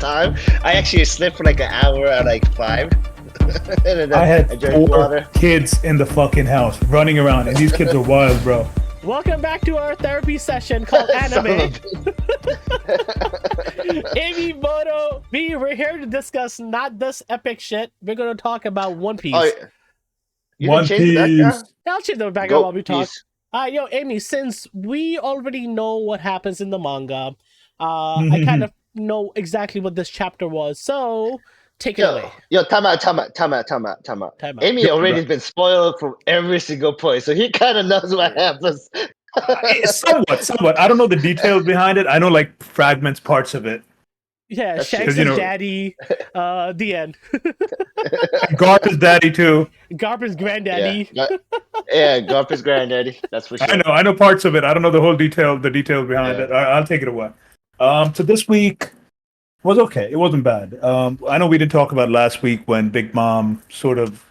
time. I actually slept for like an hour at like 5. And then I had drank 4 kids in the fucking house running around, and these kids are wild, bro. Welcome back to our therapy session called Anime. Amy, Bodo, B, we're here to discuss not this epic shit. We're going to talk about One Piece. Oh, you One can change the Piece. background? I'll change the background Go while we talk. Piece. Yo, Amy, since we already know what happens in the manga, I kind of know exactly what this chapter was, so take it away. Time out. Amy already has been spoiled from every single point, so he kind of knows what happens. Somewhat. I don't know the details behind it. I know like fragments, parts of it. Yeah, That's Shanks' true. daddy, the end. Garp is daddy too. Garp's granddaddy. Yeah, Garp's granddaddy. That's for sure. I know parts of it. I don't know the details behind it. I'll take it away. So this week was okay. It wasn't bad. I know we didn't talk about last week when Big Mom sort of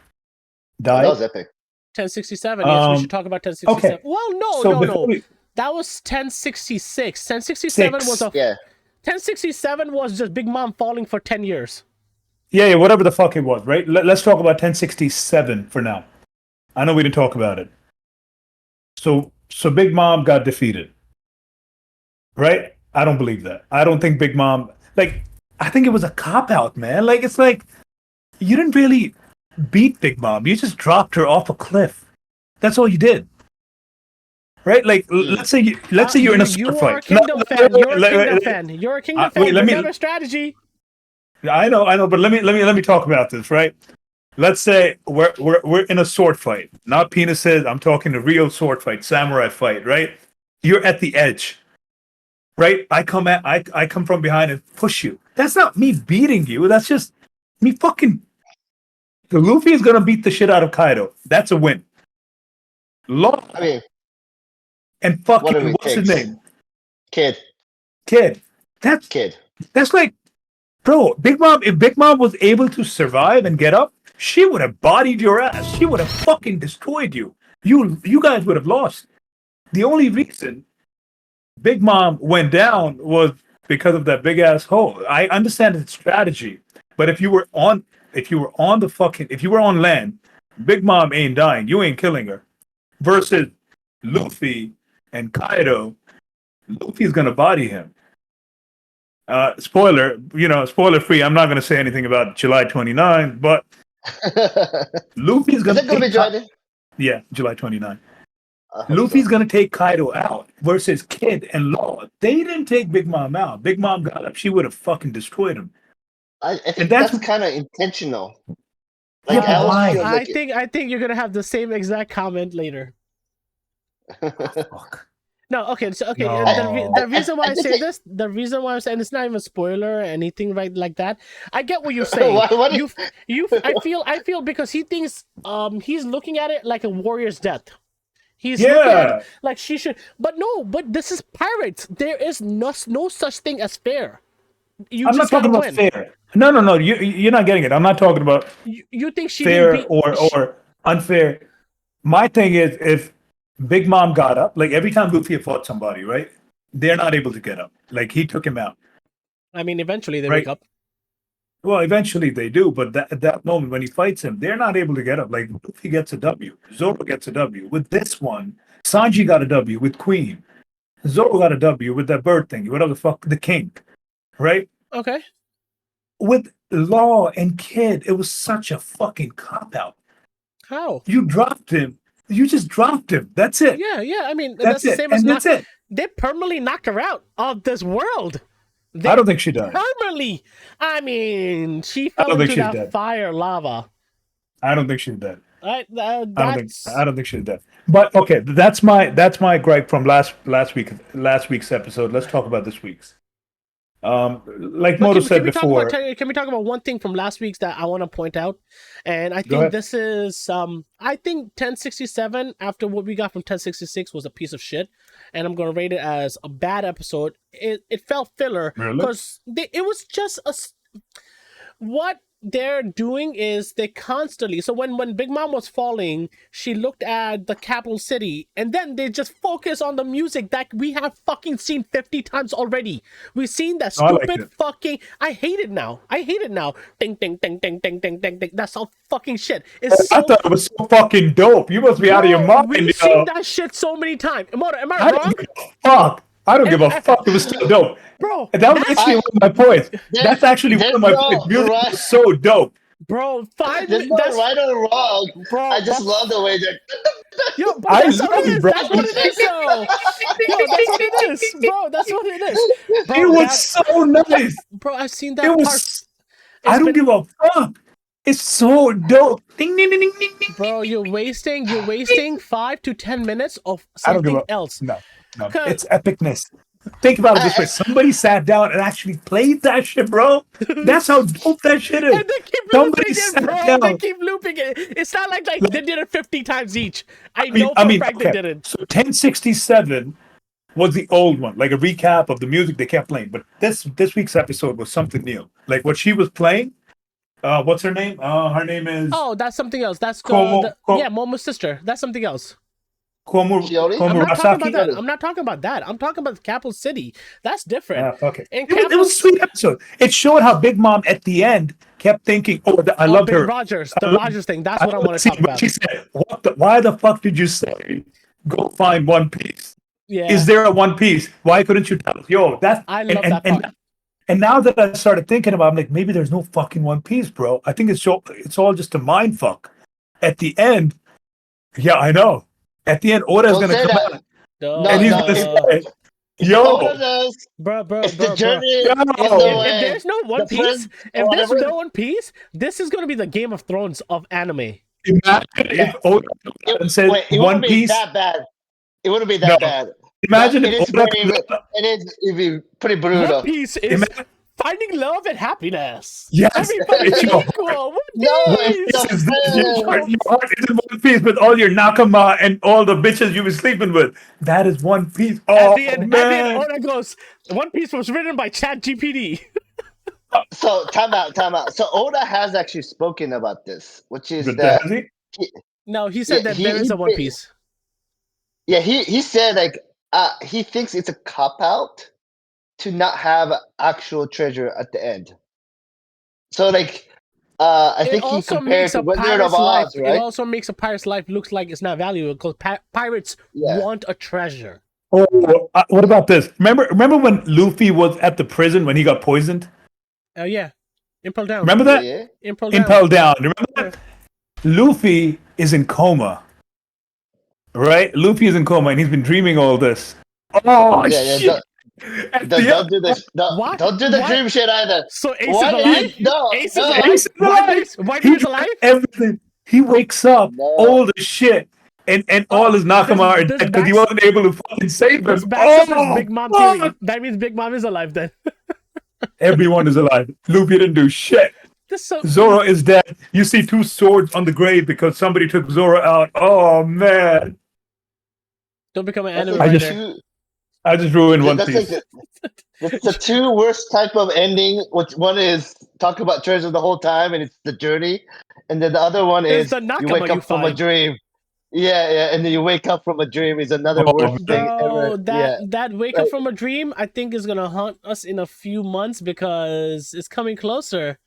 died. That was epic. 1067. Yes, we should talk about 1067. Okay. Well, no. That was 1066. 1067 was a... Yeah. 1067 was just Big Mom falling for 10 years. Yeah, whatever the fuck it was, right? Let's talk about 1067 for now. I know we didn't talk about it. So Big Mom got defeated, right? I don't believe that. I don't think Big Mom... I think it was a cop-out, man. It's like, you didn't really beat Big Mom. You just dropped her off a cliff. That's all you did. Right? Let's say you're in a sword fight. You're a Kingdom fan. You're a Kingdom fan. Remember strategy. I know, but let me talk about this, right? Let's say we're in a sword fight, not penises. I'm talking a real sword fight, samurai fight, right? You're at the edge, right? I come from behind and push you. That's not me beating you. That's just me fucking. The Luffy is gonna beat the shit out of Kaido. That's a win. And fucking what's his name? Kid. That's like, bro. Big Mom. If Big Mom was able to survive and get up, she would have bodied your ass. She would have fucking destroyed you. You guys would have lost. The only reason Big Mom went down was because of that big ass hole. I understand its strategy, but if you were on land, Big Mom ain't dying. You ain't killing her. Versus Luffy and Kaido, Luffy's gonna body him. Spoiler free. I'm not gonna say anything about July 29, but Luffy's gonna. Is it gonna be July? Yeah, July 29. Luffy's gonna take Kaido out versus Kid and Law. They didn't take Big Mom out. Big Mom got up. She would have fucking destroyed him. I think that's kind of intentional. I think you're gonna have the same exact comment later. Fuck. No, okay. So, okay. No. The reason why I say this, the reason why I'm saying it's not even a spoiler or anything right like that. I get what you're saying. I feel because he thinks he's looking at it like a warrior's death. He's looking at it like she should, but this is pirates. There is no such thing as fair. I'm not talking about fair. No. You're not getting it. I'm not talking about you think she fair or unfair. My thing is if Big Mom got up, like every time Luffy fought somebody, right? They're not able to get up. Like he took him out. I mean, eventually they wake up. Well, eventually they do, but at that moment when he fights him, they're not able to get up. Like Luffy gets a W, Zoro gets a W. With this one, Sanji got a W with Queen. Zoro got a W with that bird thing, whatever the fuck, the king, right? Okay. With Law and Kid, it was such a fucking cop out. How? You dropped him. You just dropped him. That's it. Yeah. I mean, that's the it. same And as that's it. They permanently knocked her out of this world. I don't think she died. Permanently. I mean, she fell into that fire lava. I don't think she's dead. I don't think she's dead. But okay, that's my gripe from last week's episode. Let's talk about this week's. Like Moto said before. Can we talk about one thing from last week's that I want to point out? And I think this is I think 1067 after what we got from 1066 was a piece of shit, and I'm gonna rate it as a bad episode. It felt filler because it was just what they're doing is they constantly. So when Big Mom was falling, she looked at the capital city, and then they just focus on the music that we have fucking seen 50 times already. We've seen that stupid fucking. I hate it now. Ding ding ding ding ding ding ding ding. That's all fucking shit. I thought it was so fucking dope. You must be out of your mind. We've seen that shit so many times. Am I wrong? Fuck. I don't give a fuck. It was still dope. Bro, and that was actually one of my points. That's actually one of my points. Music was so dope. Bro, that's right or wrong. Bro, I just love the way that. Yo, bro, that's what it is. That's what it is, though. Yo, that's what it is, bro. That's what it is. Bro, it was so nice. Bro, I've seen that part. I don't give a fuck. It's so dope. Ding, ding, ding, ding, ding. Bro, you're wasting 5 to 10 minutes of something else. No, it's epicness. Think about it this way. Somebody sat down and actually played that shit, bro. That's how dope that shit is. And they keep looping it, bro. They keep looping it. It's not like they did it 50 times each. I know for a fact they did it. So 1067 was the old one, like a recap of the music they kept playing. But this week's episode was something new. Like what she was playing. What's her name? Her name is. Oh, that's something else. That's Momo's sister. That's something else. I'm not talking about that. I'm talking about the capital city. That's different. Okay. It was a sweet episode. It showed how Big Mom at the end kept thinking, I love her. Rogers thing. That's what I want to talk about. She said, why the fuck did you say, go find One Piece? Yeah. Is there a One Piece? Why couldn't you tell us? I love that part. And now that I started thinking about it, I'm like, maybe there's no fucking One Piece, bro. I think it's all just a mind fuck. At the end, yeah, I know. At the end, Oda's going to come out. And he's going to say, bro, it's the journey. If there's no One Piece, this is going to be the Game of Thrones of anime. Imagine if Oda said One Piece. It wouldn't be that bad. Imagine if it'd be pretty brutal. One Piece is finding love and happiness. Yes. Everybody's equal. Your heart is in One Piece with all your nakama and all the bitches you were sleeping with. That is One Piece. At the end, Oda goes, One Piece was written by ChatGPT. So, time out. So, Oda has actually spoken about this, which is that... He said that there is a One Piece. Yeah, he said, like, he thinks it's a cop-out to not have actual treasure at the end. So, like, I think he compared to Wizard of Oz, right? It also makes a pirate's life looks like it's not valuable because pirates want a treasure. Oh, what about this? Remember when Luffy was at the prison when he got poisoned? Oh, yeah. Impel Down. Remember that? Yeah. Impel Down. Remember that? Luffy is in coma. Right? Luffy is in coma and he's been dreaming all this. Oh, shit. Don't do this. Don't do the dream shit either. So Ace is alive? No. Ace is alive? Whitebeard's alive? Everything. He wakes up, all the shit, and all his nakama are dead because he wasn't able to fucking save them. Big Mom theory. That means Big Mom is alive then. Everyone is alive. Luffy didn't do shit. Zoro is dead. You see 2 swords on the grave because somebody took Zoro out. Oh, man. Don't become an anime writer. I just ruined One Piece. It's the 2 worst type of ending. One is talk about treasure the whole time, and it's the journey. And then the other one is you wake up from a dream. Yeah, and then you wake up from a dream is another worst thing ever. That wake up from a dream, I think, is going to haunt us in a few months because it's coming closer.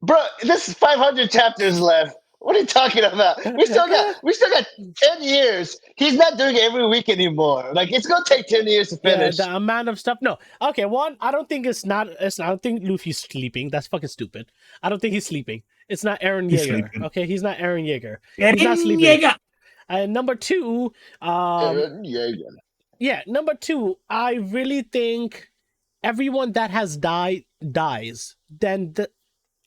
Bro, this is 500 chapters left. What are you talking about? We still got 10 years. He's not doing it every week anymore. Like, it's gonna take 10 years to finish. The amount of stuff. No. Okay, one, I don't think I don't think Luffy's sleeping. That's fucking stupid. I don't think he's sleeping. It's not Eren Yeager. Okay, he's not Eren Yeager. He's not sleeping. And number 2, Eren Yeager. Yeah, number 2, I really think everyone that has died dies. Then the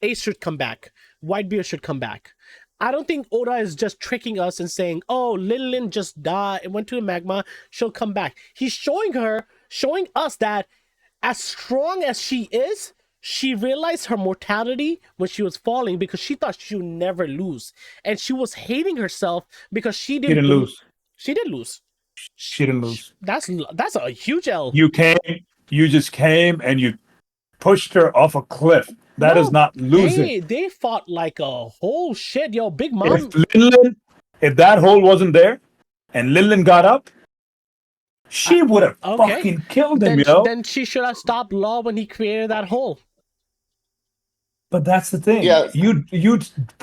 Ace should come back. Whitebeard should come back. I don't think Oda is just tricking us and saying, oh, Lin just died, went to a magma, she'll come back. He's showing us that as strong as she is, she realized her mortality when she was falling because she thought she would never lose. And she was hating herself because she didn't lose. She did lose. She didn't lose. That's a huge L. You just came and you pushed her off a cliff. That is not losing. They fought like a whole shit, yo. Big Mom. If that hole wasn't there, and Lilin got up, she would have fucking killed him, yo. Then she should have stopped Law when he created that hole. But that's the thing. Yeah. You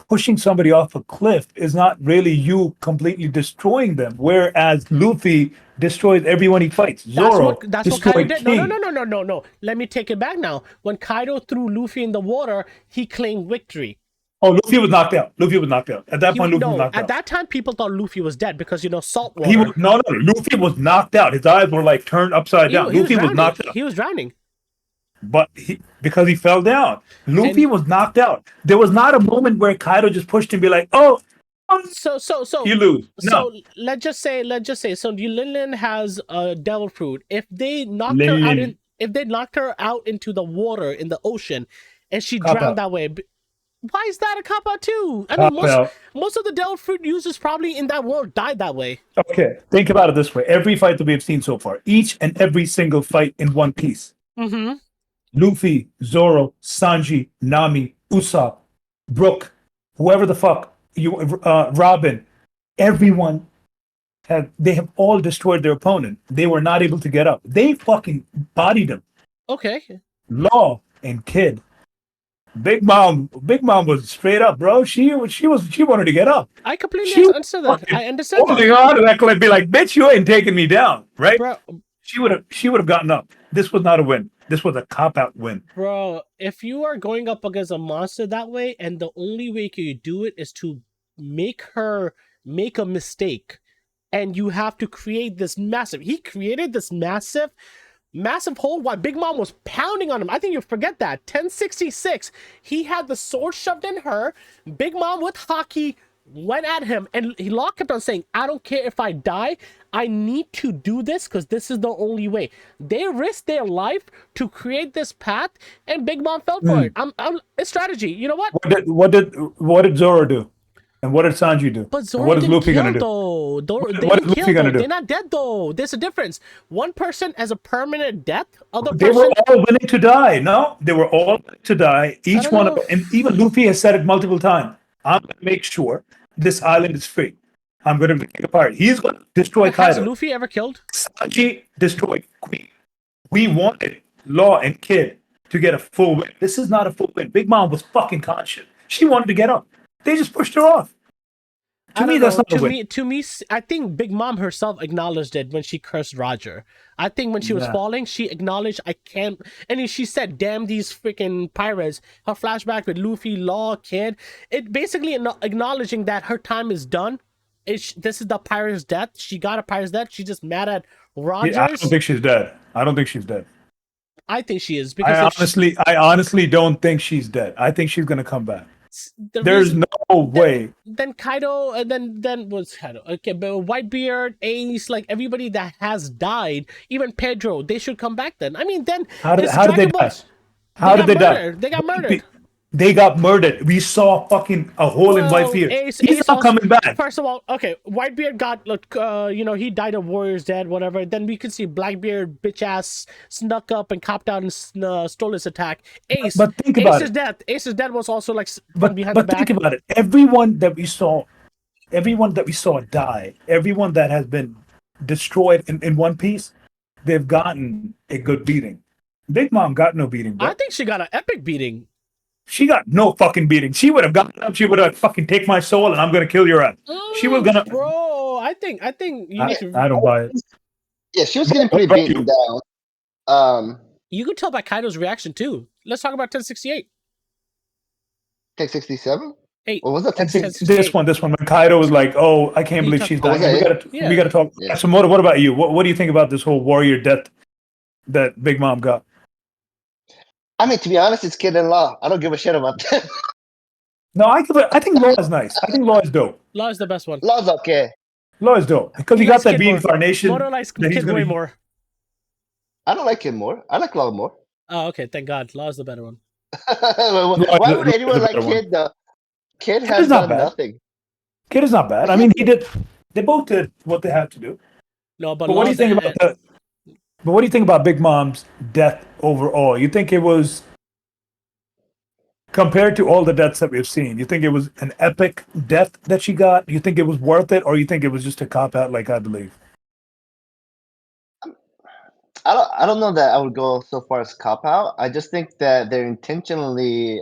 pushing somebody off a cliff is not really you completely destroying them. Whereas Luffy destroys everyone he fights. Zoro that's what Kaido did. No. Let me take it back now. When Kaido threw Luffy in the water, he claimed victory. Oh, Luffy was knocked out. At that point, Luffy was knocked out. At that time, people thought Luffy was dead because, salt water. Luffy was knocked out. His eyes were like turned upside down. Luffy was knocked out. He was drowning. But because he fell down. Luffy was knocked out. There was not a moment where Kaido just pushed him and be like, oh, so you lose. No. So let's just say, so Lilin has a devil fruit. If they knocked her out into the water in the ocean and she drowned that way, why is that a cop-out too? I mean, most of the devil fruit users probably in that world died that way. Okay, think about it this way. Every fight that we've seen so far, each and every single fight in One Piece. Mm-hmm. Luffy, Zoro, Sanji, Nami, Usopp, Brook, whoever the fuck, Robin, everyone, they have all destroyed their opponent. They were not able to get up. They fucking bodied them. Okay. Law and Kid. Big Mom was straight up, bro. She wanted to get up. I completely understand that. I understand. Holding on to that cliff, be like, bitch, you ain't taking me down, right? Bro, she would have gotten up. This was not a win. This was a cop-out win. Bro, if you are going up against a monster that way, and the only way you do it is to make her make a mistake, and you have to create this massive... He created this massive hole while Big Mom was pounding on him. I think you forget that. 1066. He had the sword shoved in her. Big Mom with Haki went at him, and Law kept on saying, I don't care if I die. I need to do this because this is the only way. They risked their life to create this path, and Big Mom fell for it. It's strategy. You know what? What did Zoro do? And what did Sanji do? But Zoro what is Luffy gonna do? What is Luffy gonna do? They're not dead though. There's a difference. One person has a permanent death. They were all willing to die. No, they were all willing to die. Each one of them, and even Luffy has said it multiple times. I'm gonna make sure this island is free. I'm going to take it apart. He's going to destroy Kaido. Has Luffy ever killed? Sanji destroyed Queen. We wanted Law and Kid to get a full win. This is not a full win. Big Mom was fucking conscious. She wanted to get up. They just pushed her off. To me, that's not a win. To me, I think Big Mom herself acknowledged it when she cursed Roger. I think when she was falling, she acknowledged, I can't... And she said, damn these freaking pirates. Her flashback with Luffy, Law, Kid. It basically acknowledging that her time is done. This is the pirate's death. She got a pirate's death. She's just mad at Rogers. Yeah, I don't think she's dead. I think she is. Because I honestly don't think she's dead. I think she's gonna come back. There's no way. Then Kaido, and then was Kaido. Okay, but Whitebeard, Ace, like everybody that has died, even Pedro, they should come back. Then I mean, then how did they die? How did they die? They got murdered. They got murdered. We saw fucking a hole in Whitebeard. He's not coming back. First of all, okay, Whitebeard got, he died of Warrior's Dead, whatever. Then we could see Blackbeard, bitch ass, snuck up and copped out and stole his attack. Ace, but think about Ace's death. Ace's death was also like behind the back. But think about it. Everyone that we saw die, everyone that has been destroyed in One Piece, they've gotten a good beating. Big Mom got no beating, bro. I think she got an epic beating. She got no fucking beating. She would have gotten up. She would have fucking take my soul and I'm gonna kill your ass. She was gonna. Bro, I think you need to. I don't buy it. Yeah, she was getting pretty beaten down. You could tell by Kaido's reaction too. Let's talk about 1068. 1067. 8. What was that? 1068. This one. When Kaido was like, "Oh, I can't believe she's dying." We gotta talk. Yeah. So, what about you? What do you think about this whole warrior death that Big Mom got? I mean, to be honest, it's Kid and Law. I don't give a shit about that. No, I think Law is nice. I think Law is dope. Law is the best one. Law's okay. Law is dope because he got that reincarnation. Moto likes Kid way more. I don't like Kid more. I like Law more. Oh, okay. Thank God. Law is the better one. Why would anyone like Kid though? Kid has done nothing. Kid is not bad. I mean, they both did what they had to do. No, but what do you think about that? But what do you think about Big Mom's death overall? You think it was compared to all the deaths that we've seen, you think it was an epic death that she got? You think it was worth it, or you think it was just a cop out, like I believe? I don't know that I would go so far as cop out. I just think that they're intentionally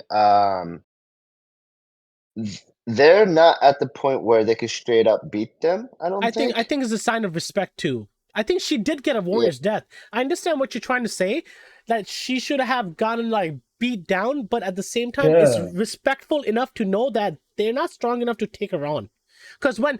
they're not at the point where they could straight up beat them. I think it's a sign of respect too. I think she did get a warrior's death. I understand what you're trying to say, that she should have gotten like beat down, but at the same time, it's respectful enough to know that they're not strong enough to take her on. Because when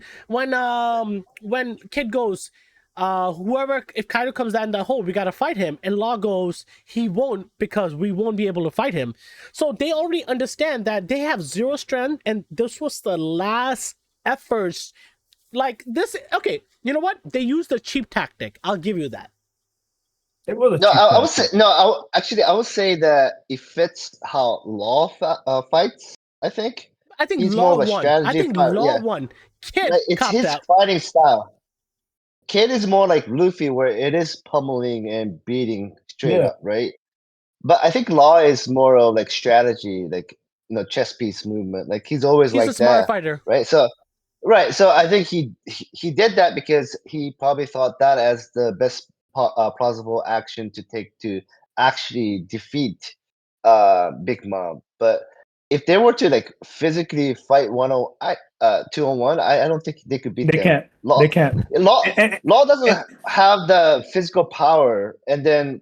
Kid goes, whoever, if Kaido comes down the hole, we gotta fight him, and Law goes, he won't, because we won't be able to fight him. So they already understand that they have zero strength, and this was the last efforts. Like this, okay, you know what? They used a cheap tactic. I'll give you that. It was I would say no. I would say that it fits how Law fights. I think he's Law more of a won. I think Law won. Kid, it's his fighting style. Kid is more like Luffy, where it is pummeling and beating straight up, right? But I think Law is more of like strategy, like chess piece movement. Like he's always like that. He's a smart fighter, right? So I think he did that because he probably thought that as the best plausible action to take to actually defeat Big Mom. But if they were to like physically fight 2-on-1, I don't think they could beat them. They can't. Law doesn't have the physical power, and then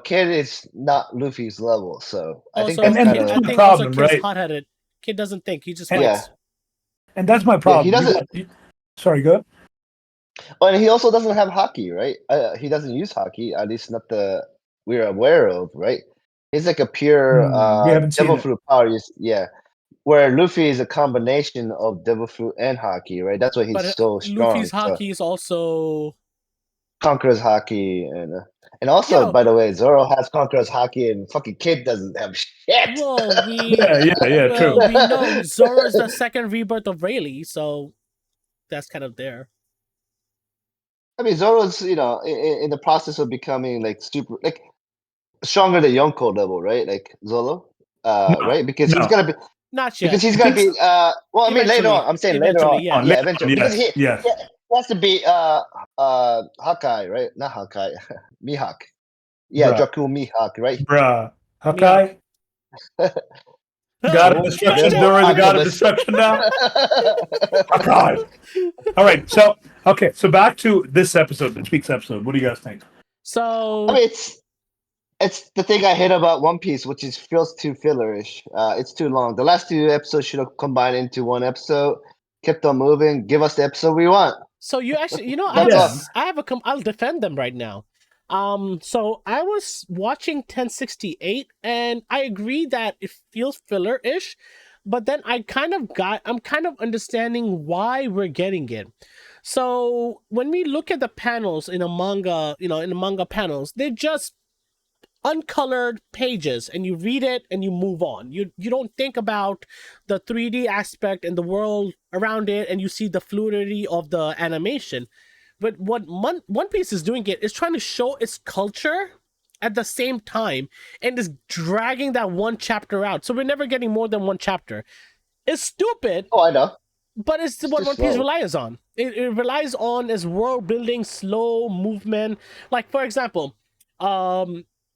Kid is not Luffy's level, so I think that's kind of the problem, right? Hot-headed. Kid doesn't think; he just fights. Yeah. And that's my problem. He doesn't. Sorry, go. Oh, and he also doesn't have haki, right? He doesn't use haki, at least not the we're aware of, right? He's like a pure devil fruit power. Where Luffy is a combination of devil fruit and haki, right? That's why he's so strong. Luffy's haki is also Conqueror's haki, and also, by the way, Zoro has Conqueror's haki, and fucking Kid doesn't have shit. Well, true. We know Zoro's the second rebirth of Rayleigh, so that's kind of there. I mean, Zoro's in the process of becoming like super like stronger than Yonko level, right? Like Zoro, right? Because he's gonna be. Not yet. Because he's gonna be well, I mean later on. I'm saying later on. Yeah, eventually. Because he has to be Hawkeye, right? Not Hawkeye. Mihawk. Yeah, Dracul Mihawk, right? Bruh. Hawkeye? God of Destruction, the God of Destruction now. Hawkeye. All right, so back to this episode, this week's episode. What do you guys think? So I mean it's the thing I hate about One Piece, which feels too fillerish. It's too long. The last two episodes should have combined into one episode, kept on moving, give us the episode we want. So you actually, I'll defend them right now. So I was watching 1068, and I agree that it feels filler-ish, but then I'm kind of understanding why we're getting it. So when we look at the panels in a manga, in the manga panels, they're just uncolored pages, and you read it and you move on. You don't think about the 3D aspect and the world around it, and you see the fluidity of the animation. But what One Piece is doing is trying to show its culture at the same time, and is dragging that one chapter out. So we're never getting more than one chapter. It's stupid. Oh, I know. But it's what One Piece relies on. It relies on its world building, slow movement. Like, for example,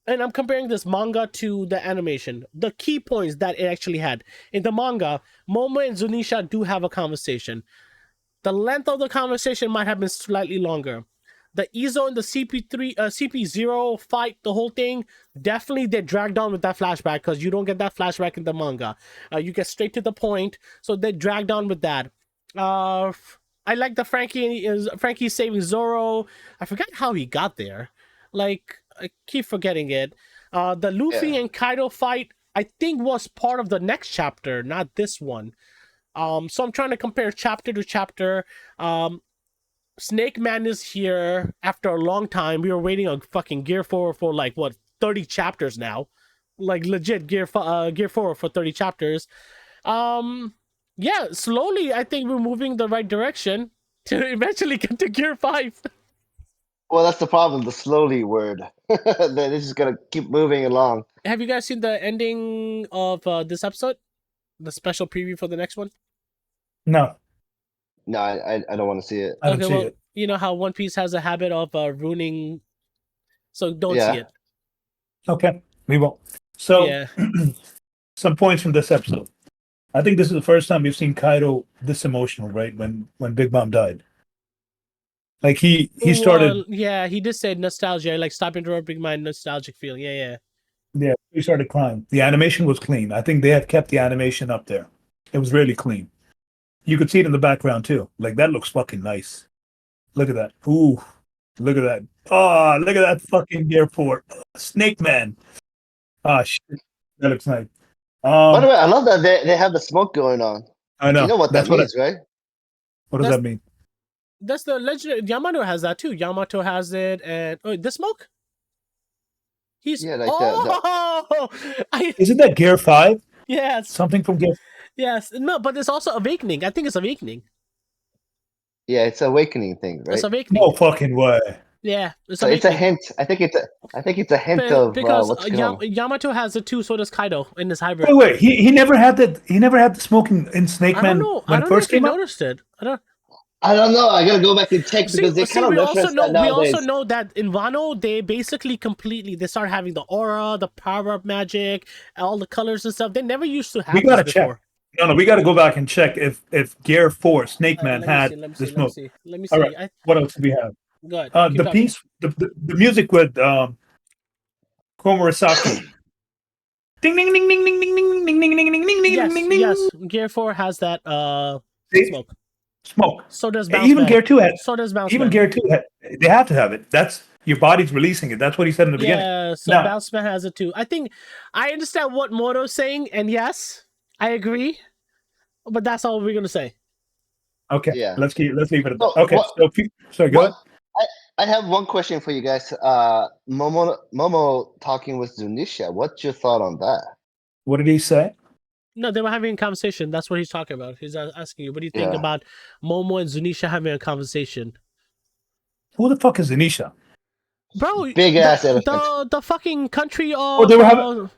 and I'm comparing this manga to the animation. The key points that it actually had. In the manga, Momo and Zunisha do have a conversation. The length of the conversation might have been slightly longer. The Izo and the CP0 fight, the whole thing, definitely they dragged on with that flashback, because you don't get that flashback in the manga. You get straight to the point, so they dragged on with that. I like the Frankie saving Zoro. I forgot how he got there. Like, I keep forgetting it. The Luffy and Kaido fight, I think, was part of the next chapter, not this one. So I'm trying to compare chapter to chapter. Snakeman is here after a long time. We were waiting on fucking Gear 4 for like 30 chapters now. Like legit Gear 4 for 30 chapters. Slowly I think we're moving the right direction to eventually get to Gear 5. Well, that's the problem. The slowly word. They're just gonna keep moving along. Have you guys seen the ending of this episode? The special preview for the next one? No. No, I don't want to see it. I don't see it. You know how One Piece has a habit of ruining, so don't see it. Okay, we won't. So, some points from this episode. I think this is the first time we've seen Kaido this emotional, right? When Big Mom died. Like he started. He did say nostalgia, like stop interrupting my nostalgic feeling. Yeah. Yeah, he started crying. The animation was clean. I think they have kept the animation up there. It was really clean. You could see it in the background too. Like that looks fucking nice. Look at that. Ooh, look at that. Oh, look at that fucking airport. Snakeman. Ah, shit. That looks nice. By the way, I love that they have the smoke going on. I know. You know what that means, right? What does that mean? That's the legendary. Yamato has that too. Yamato has it, and the smoke. He's Isn't that Gear 5? Yes. Something from Gear. Yes, no, but it's also awakening. I think it's awakening. Yeah, it's awakening thing, right? It's awakening. No fucking way. Yeah, it's a hint. I think it's a hint of because what's going on. Yamato has it too. So does Kaido in this hybrid. Wait. He never had that. He never had the smoking in Snakeman when it first came out. Noticed it. I don't know. I gotta go back and check because they kind of reference that nowadays. We also know that in Wano, they basically they start having the aura, the power-up magic, all the colors and stuff. They never used to have. We gotta this check. Before. No, we gotta go back and check if Gear 4 Snakeman had the smoke. Let me see. All right. What else do we have? Good. The piece, the music with Komurasaki. Ding ding ding ding ding ding ding ding ding ding ding ding ding ding. Yes, Gear 4 has that smoke. So does even Gear 2 had. So does Bounce Even Man. Gear 2 had. They have to have it. That's your body's releasing it. That's what he said in the beginning. Yeah, so Bounce Man has it too. I think I understand what Moto's saying, and yes, I agree. But that's all we're gonna say. Okay. Yeah. Let's leave it at that. Okay. So go ahead. I have one question for you guys. Momo talking with Zunisha. What's your thought on that? What did he say? No, they were having a conversation. That's what he's talking about. He's asking you, what do you think about Momo and Zunisha having a conversation? Who the fuck is Zunisha? Bro, big ass elephant. The fucking country of. Oh, they were having.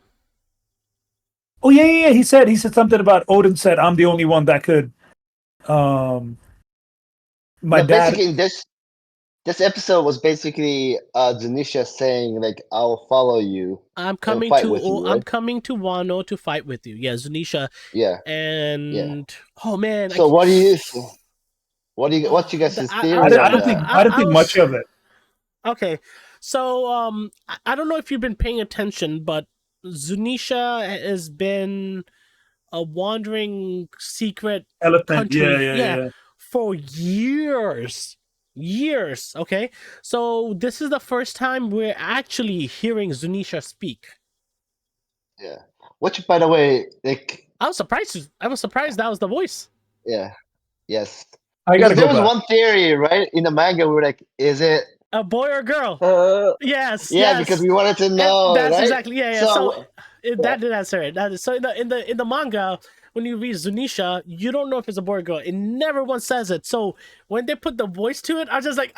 Oh yeah. He said something about Odin said I'm the only one that could. My dad. Basically, this episode was basically Zunisha saying like, "I'll follow you. I'm coming to Wano to fight with you." Yeah, Zunisha. Yeah. And oh man. So what's you guys' theory? I don't think much of it. Okay, so I don't know if you've been paying attention, but Zunisha has been a wandering secret elephant. Country, Yeah. For years. Okay, so this is the first time we're actually hearing Zunisha speak. Yeah, which, by the way, like I was surprised that was the voice. Yeah. Yes. There was one theory, right? In the manga, we were like, is it a boy or girl? Yes. Yeah, because we wanted to know. That's right? Exactly. Yeah. So that did answer it. So in the manga, when you read Zunisha, you don't know if it's a boy or girl. It never once says it. So when they put the voice to it, I was just like,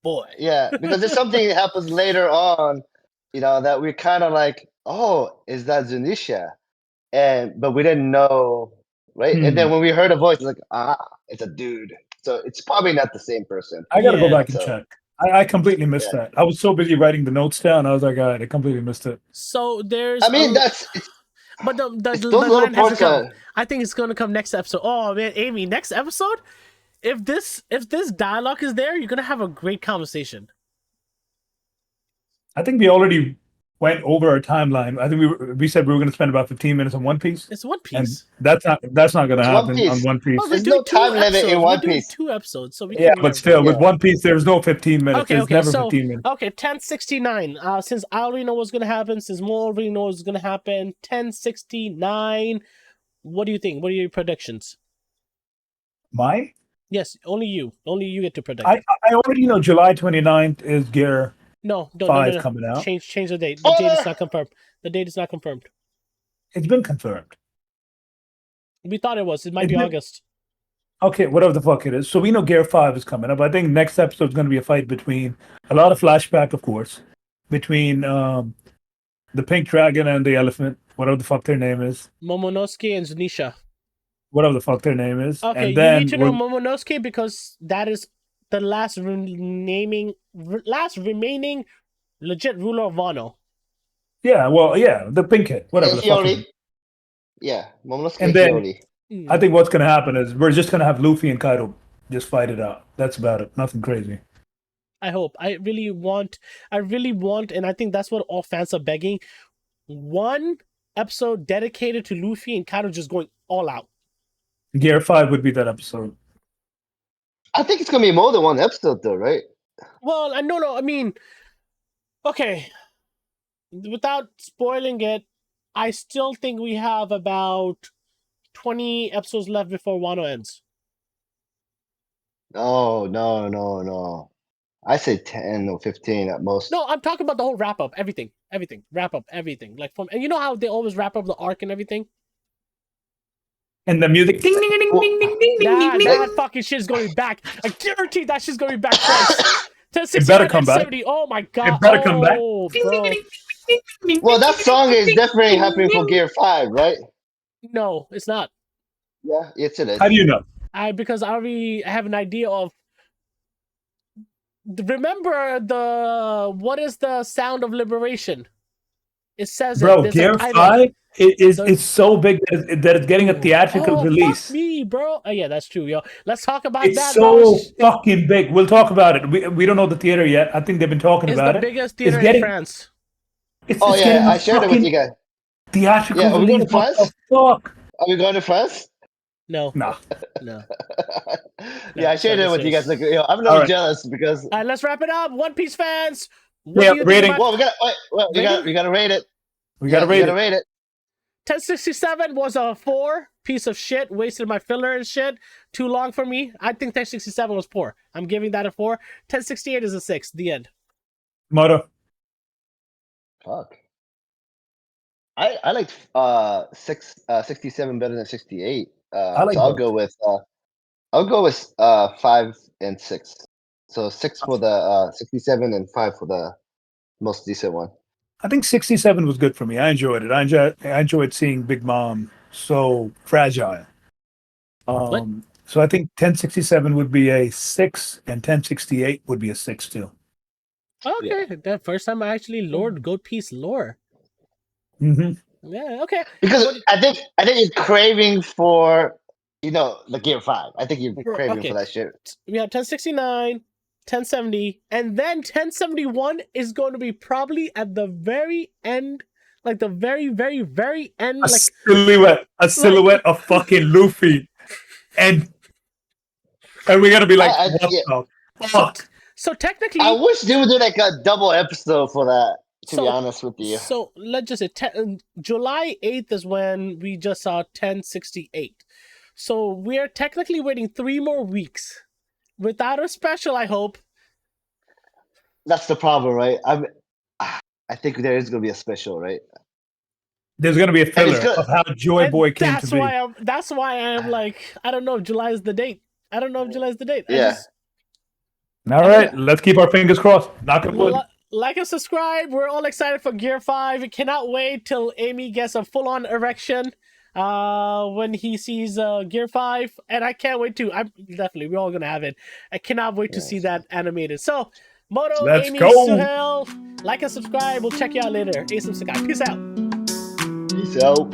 boy. Yeah, because there's something that happens later on, that we're kind of like, oh, is that Zunisha? But we didn't know, right? And then when we heard a voice, it's like, it's a dude. So it's probably not the same person. I gotta go back and check. I completely missed that. I was so busy writing the notes down. I was like, all right, I completely missed it. So there's. But the line hasn't come. I think it's gonna come next episode. Oh man, Amy, next episode. If this dialogue is there, you're gonna have a great conversation. I think we already went over our timeline. I think we said we were going to spend about 15 minutes on One Piece. It's One Piece. And that's not going to happen on One Piece. Well, there's no time limit in One Piece. 2 episodes, so we but still, with One Piece, there's no 15 minutes. There's never 15 minutes. Okay, 1069. Since I already know what's going to happen, since Mo already knows what's going to happen, 1069. What do you think? What are your predictions? Mine? Yes, only you. Only you get to predict. I already know July 29th is Gear. No, 5 coming out. Change the date. The date is not confirmed. The date is not confirmed. It's been confirmed. We thought it was. It might be August. Okay, whatever the fuck it is. So we know Gear 5 is coming up. I think next episode is going to be a fight between a lot of flashback, of course, between the pink dragon and the elephant, whatever the fuck their name is. Momonosuke and Zunisha. Whatever the fuck their name is. Okay, and then you need to know Momonosuke because that is the last remaining legit ruler of Wano. Yeah, well, yeah, the pink head, whatever the fuck. Yeah, Momonosuke and then I think what's going to happen is we're just going to have Luffy and Kaido just fight it out. That's about it. Nothing crazy. I hope. I really want, and I think that's what all fans are begging. One episode dedicated to Luffy and Kaido just going all out. Gear 5 would be that episode. I think it's going to be more than one episode, though, right? Well, I mean, okay. Without spoiling it, I still think we have about 20 episodes left before Wano ends. No. I say 10 or 15 at most. No, I'm talking about the whole wrap up, everything. Wrap up everything. Like and you know how they always wrap up the arc and everything? And the music ding ding ding ding ding ding ding. That fucking shit is going back. I guarantee that shit's going back twice. It better come back. Oh my god. It better come back. Bro. Well, that song is definitely happening for Gear 5, right? No, it's not. Yeah, yes it is. How do you know? Because I already have an idea of. Remember what is the sound of liberation? It says bro, Gear 5 it's so big that it's getting a theatrical release. Fuck me, bro. Oh yeah, that's true, yo. Let's talk about it's that. It's so fucking big. We'll talk about it. We don't know the theater yet. I think they've been talking about it. It's the biggest theater in France. I shared it with you guys. Theatrical release. Are we going to France? Fuck. Are we going to France? No. Yeah, I shared it with you guys. Like, I'm a little jealous because. All right, let's wrap it up. One Piece fans. Rating. Well, we gotta rate it. We gotta rate it. 1067 was a 4. Piece of shit. Wasted my filler and shit. Too long for me. I think 1067 was poor. I'm giving that a 4. 1068 is a 6. The end. Moto. Fuck. I like 67 better than 68. I'll go with 5 and 6. So 6 for the 67 and 5 for the most decent one. I think 67 was good for me. I enjoyed it. I enjoyed seeing Big Mom so fragile. So I think 1067 would be a 6 and 1068 would be a 6 too. Okay, the first time I actually lored Goat Piece lore. Mm-hmm. Yeah, okay. Because I think you're craving for the Gear 5. I think you're craving for that shit. We have 1069, 1070, and then 1071 is going to be probably at the very end, like the very, very, very end. A silhouette of fucking Luffy, and we're gonna be like, what the fuck? So technically, I wish they would do like a double episode for that. To be honest with you. So let's just say July 8th is when we just saw 1068. So we're technically waiting 3 more weeks without a special, I hope. That's the problem, right? I think there is going to be a special, right? There's going to be a filler of how Joy Boy came to be. That's why I'm like, I don't know if July is the date. Yeah. All right, let's keep our fingers crossed. Knock on wood. Like and subscribe. We're all excited for Gear 5. We cannot wait till Amy gets a full-on erection when he sees Gear 5. And I can't wait to. We're all going to have it. I cannot wait to see that animated. So, Moto, Amy, Suhail, like and subscribe. We'll check you out later. ASM Sekai. Peace out. Peace out.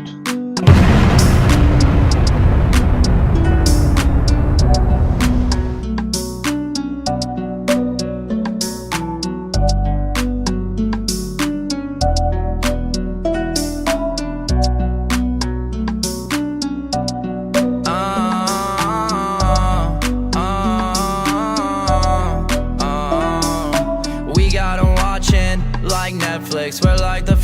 Netflix, we're like the